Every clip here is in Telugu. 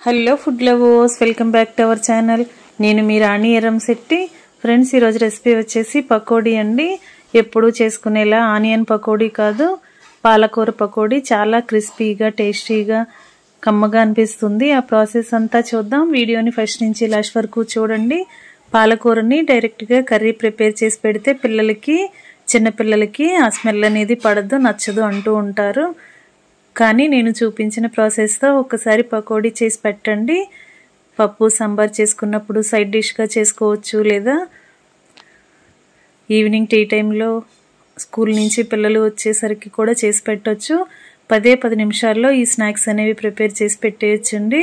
Hello food lovers, welcome back to our channel. నేను మీ రాణి ఎరంశెట్టి. ఫ్రెండ్స్, ఈరోజు రెసిపీ వచ్చేసి పకోడీ అండి. ఎప్పుడూ చేసుకునేలా ఆనియన్ పకోడీ కాదు, పాలకూర పకోడీ. చాలా క్రిస్పీగా, టేస్టీగా, కమ్మగా అనిపిస్తుంది. ఆ ప్రాసెస్ అంతా చూద్దాం. వీడియోని ఫస్ట్ నుంచి లాస్ట్ వరకు చూడండి. పాలకూరని డైరెక్ట్గా కర్రీ ప్రిపేర్ చేసి పెడితే పిల్లలకి, చిన్నపిల్లలకి ఆ స్మెల్ అనేది పడదు, నచ్చదు అంటూ ఉంటారు. కానీ నేను చూపించిన ప్రాసెస్తో ఒకసారి పకోడీ చేసి పెట్టండి. పప్పు సాంబార్ చేసుకున్నప్పుడు సైడ్ డిష్గా చేసుకోవచ్చు, లేదా ఈవినింగ్ టీ టైంలో స్కూల్ నుంచి పిల్లలు వచ్చేసరికి కూడా చేసి పెట్టవచ్చు. 10 నిమిషాల్లో ఈ స్నాక్స్ అనేవి ప్రిపేర్ చేసి పెట్టేయచ్చండి.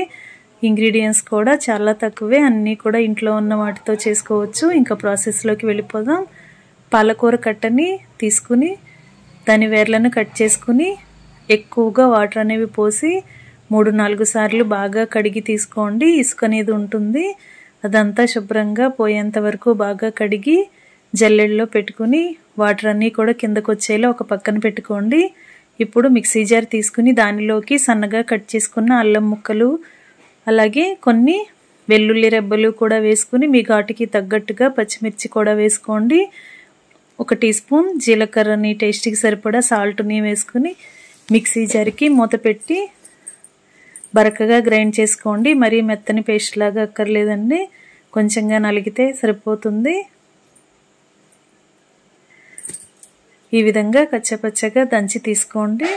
ఇంగ్రీడియంట్స్ కూడా చాలా తక్కువే, అన్నీ కూడా ఇంట్లో ఉన్న వాటితో చేసుకోవచ్చు. ఇంకా ప్రాసెస్లోకి వెళ్ళిపోదాం. పాలకూర కట్టని తీసుకుని దాని వేర్లను కట్ చేసుకుని ఎక్కువగా వాటర్ అనేవి పోసి 3-4 సార్లు బాగా కడిగి తీసుకోండి. ఇసుక అనేది ఉంటుంది, అదంతా శుభ్రంగా పోయేంత వరకు బాగా కడిగి జల్లెడలో పెట్టుకుని వాటర్ అన్నీ కూడా కిందకు వచ్చేలా ఒక పక్కన పెట్టుకోండి. ఇప్పుడు మిక్సీ జార్ తీసుకుని దానిలోకి సన్నగా కట్ చేసుకున్న అల్లం ముక్కలు, అలాగే కొన్ని వెల్లుల్లి రెబ్బలు కూడా వేసుకుని మీ ఘాటుకి తగ్గట్టుగా పచ్చిమిర్చి కూడా వేసుకోండి. 1 టీ స్పూన్ జీలకర్రని, టేస్ట్కి సరిపడా సాల్ట్ని వేసుకుని మిక్సీ జార్కి మూత పెట్టి బరకగా గ్రైండ్ చేసుకోండి. మరీ మెత్తని పేస్ట్ లాగా అక్కర్లేదండి, కొంచెంగా నలిగితే సరిపోతుంది. ఈ విధంగా కచ్చపచ్చగా దంచి తీసుకోండి.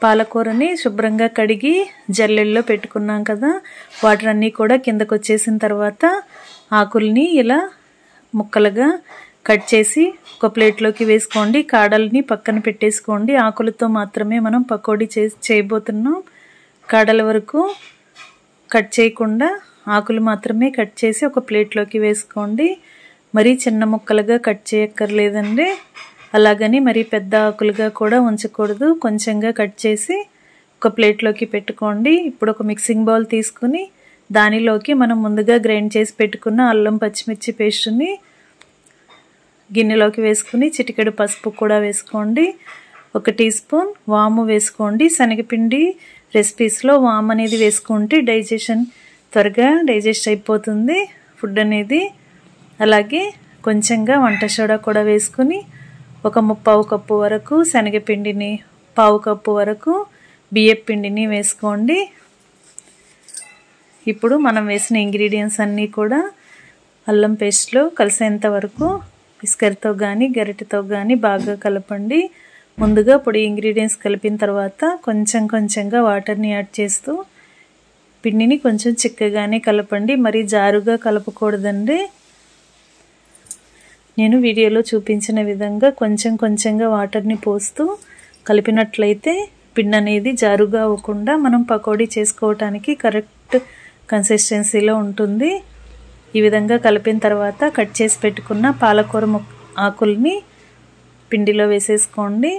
పాలకూరని శుభ్రంగా కడిగి జల్లెడలో పెట్టుకున్నాం కదా, వాటర్ అన్నీ కూడా కిందకు వచ్చేసిన తర్వాత ఆకుల్ని ఇలా ముక్కలుగా కట్ చేసి ఒక ప్లేట్లోకి వేసుకోండి. కాడల్ని పక్కన పెట్టేసుకోండి. ఆకులతో మాత్రమే మనం పకోడీ చేయబోతున్నాం. కాడల వరకు కట్ చేయకుండా ఆకులు మాత్రమే కట్ చేసి ఒక ప్లేట్లోకి వేసుకోండి. మరీ చిన్న ముక్కలుగా కట్ చేయక్కర్లేదండి, అలాగని మరీ పెద్ద ఆకులుగా కూడా ఉంచకూడదు. కొంచెంగా కట్ చేసి ఒక ప్లేట్లోకి పెట్టుకోండి. ఇప్పుడు ఒక మిక్సింగ్ బౌల్ తీసుకుని దానిలోకి మనం ముందుగా గ్రైండ్ చేసి పెట్టుకున్న అల్లం పచ్చిమిర్చి పేస్ట్ని గిన్నెలోకి వేసుకుని చిటికెడు పసుపు కూడా వేసుకోండి. 1 టీ స్పూన్ వాము వేసుకోండి. శనగపిండి రెసిపీస్లో వాము అనేది వేసుకుంటే త్వరగా డైజెస్ట్ అయిపోతుంది ఫుడ్ అనేది. అలాగే కొంచెంగా వంట సోడా కూడా వేసుకుని ఒక 1/4 కప్పు వరకు శనగపిండిని, 1/4 కప్పు వరకు బియ్యపు పిండిని వేసుకోండి. ఇప్పుడు మనం వేసిన ఇంగ్రీడియంట్స్ అన్నీ కూడా అల్లం పేస్ట్లో కలిసేంత వరకు విస్కర్తో కానీ గరిటెతో కానీ బాగా కలపండి. ముందుగా పొడి ఇంగ్రీడియంట్స్ కలిపిన తర్వాత కొంచెంగా వాటర్ని యాడ్ చేస్తూ పిండిని కొంచెం చిక్కగానే కలపండి, మరీ జారుగా కలపకూడదండి. నేను వీడియోలో చూపించిన విధంగా కొంచెంగా వాటర్ని పోస్తూ కలిపినట్లయితే పిండి అనేది జారుగా అవ్వకుండా మనం పకోడీ చేసుకోవటానికి కరెక్ట్ కన్సిస్టెన్సీలో ఉంటుంది. ఈ విధంగా కలిపిన తర్వాత కట్ చేసి పెట్టుకున్న పాలకూర ఆకుల్ని పిండిలో వేసేసుకోండి.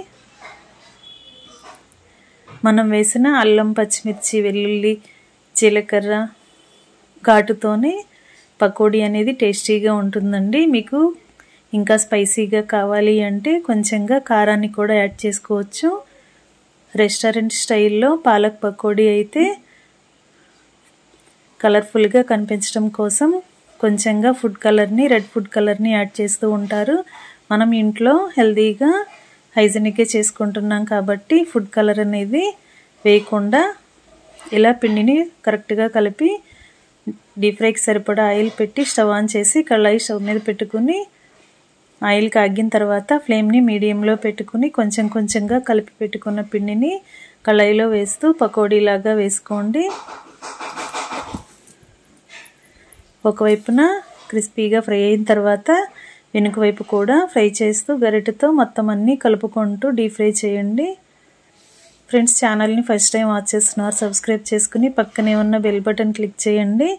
మనం వేసిన అల్లం పచ్చిమిర్చి, వెల్లుల్లి, జీలకర్ర ఘాటుతోనే పకోడీ అనేది టేస్టీగా ఉంటుందండి. మీకు ఇంకా స్పైసీగా కావాలి అంటే కొంచెంగా కారాన్ని కూడా యాడ్ చేసుకోవచ్చు. రెస్టారెంట్ స్టైల్లో పాలక్ పకోడీ అయితే కలర్ఫుల్గా కనిపించడం కోసం కొంచెంగా రెడ్ ఫుడ్ కలర్ని యాడ్ చేస్తూ ఉంటారు. మనం ఇంట్లో హెల్తీగా, హైజెనిక్గా చేసుకుంటున్నాం కాబట్టి ఫుడ్ కలర్ అనేది వేయకుండా ఇలా పిండిని కరెక్ట్గా కలిపి డీప్ ఫ్రైకి సరిపడా ఆయిల్ పెట్టి స్టవ్ ఆన్ చేసి కళాయి స్టవ్ మీద పెట్టుకుని ఆయిల్ కాగిన తర్వాత ఫ్లేమ్ని మీడియంలో పెట్టుకుని కొంచెంగా కలిపి పెట్టుకున్న పిండిని కళాయిలో వేస్తూ పకోడీలాగా వేసుకోండి. ఒకవైపున క్రిస్పీగా ఫ్రై అయిన తర్వాత వెనుక వైపు కూడా ఫ్రై చేస్తూ గరిటెతో మొత్తం అన్నీ కలుపుకుంటూ డీప్ ఫ్రై చేయండి. ఫ్రెండ్స్, ఛానల్ని ఫస్ట్ టైం వాచ్ చేస్తున్నారు, సబ్స్క్రైబ్ చేసుకుని పక్కనే ఉన్న బెల్ బటన్ క్లిక్ చేయండి.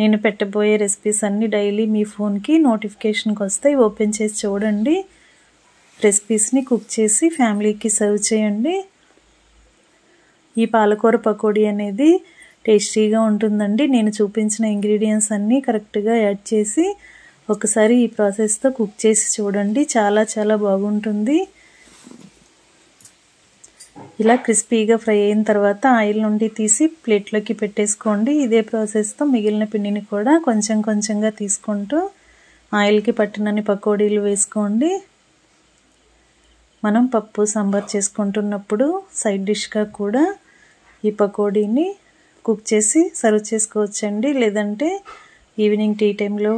నేను పెట్టబోయే రెసిపీస్ అన్నీ డైలీ మీ ఫోన్కి నోటిఫికేషన్కి వస్తాయి. ఓపెన్ చేసి చూడండి. రెసిపీస్ని కుక్ చేసి ఫ్యామిలీకి సర్వ్ చేయండి. ఈ పాలకూర పకోడీ అనేది టేస్టీగా ఉంటుందండి. నేను చూపించిన ఇంగ్రీడియంట్స్ అన్నీ కరెక్ట్గా యాడ్ చేసి ఒకసారి ఈ ప్రాసెస్తో కుక్ చేసి చూడండి. చాలా బాగుంటుంది. ఇలా క్రిస్పీగా ఫ్రై అయిన తర్వాత ఆయిల్ నుండి తీసి ప్లేట్లోకి పెట్టేసుకోండి. ఇదే ప్రాసెస్తో మిగిలిన పిండిని కూడా కొంచెం కొంచెంగా తీసుకుంటూ ఆయిల్కి పట్టినన్ని పకోడీలు వేసుకోండి. మనం పప్పు సాంబార్ చేసుకుంటున్నప్పుడు సైడ్ డిష్గా కూడా ఈ పకోడీని కుక్ చేసి సర్వ్ చేసుకోవచ్చండి. లేదంటే ఈవినింగ్ టీ టైంలో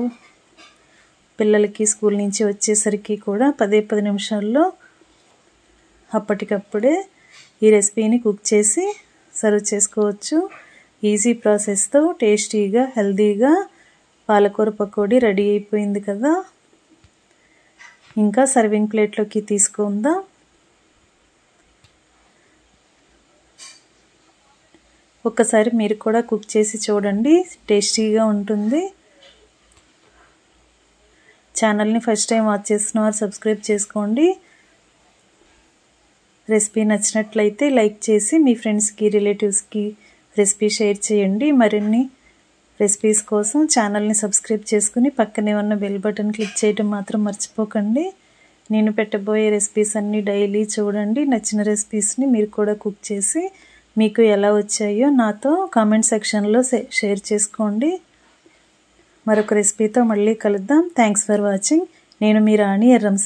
పిల్లలకి స్కూల్ నుంచి వచ్చేసరికి కూడా 10 నిమిషాల్లో అప్పటికప్పుడే ఈ రెసిపీని కుక్ చేసి సర్వ్ చేసుకోవచ్చు. ఈజీ ప్రాసెస్తో టేస్టీగా హెల్తీగా పాలకూర పకోడీ రెడీ అయిపోయింది కదా. ఇంకా సర్వింగ్ ప్లేట్లోకి తీసుకుందాం. ఒక్కసారి మీరు కూడా కుక్ చేసి చూడండి, టేస్టీగా ఉంటుంది. ఛానల్ని ఫస్ట్ టైం వాచ్ చేస్తున్న వారు సబ్స్క్రైబ్ చేసుకోండి. రెసిపీ నచ్చినట్లయితే లైక్ చేసి మీ ఫ్రెండ్స్కి రిలేటివ్స్కి రెసిపీ షేర్ చేయండి. మరిన్ని రెసిపీస్ కోసం ఛానల్ని సబ్స్క్రైబ్ చేసుకుని పక్కనే ఉన్న బెల్ బటన్ క్లిక్ చేయడం మాత్రం మర్చిపోకండి. నేను పెట్టబోయే రెసిపీస్ అన్నీ డైలీ చూడండి. నచ్చిన రెసిపీస్ని మీరు కూడా కుక్ చేసి మీకు ఎలా వచ్చాయో నాతో కామెంట్ సెక్షన్లో షేర్ చేసుకోండి. మరొక రెసిపీతో మళ్ళీ కలుద్దాం. Thanks for watching. నేను మీ రాణి ఎర్రంశెట్టి.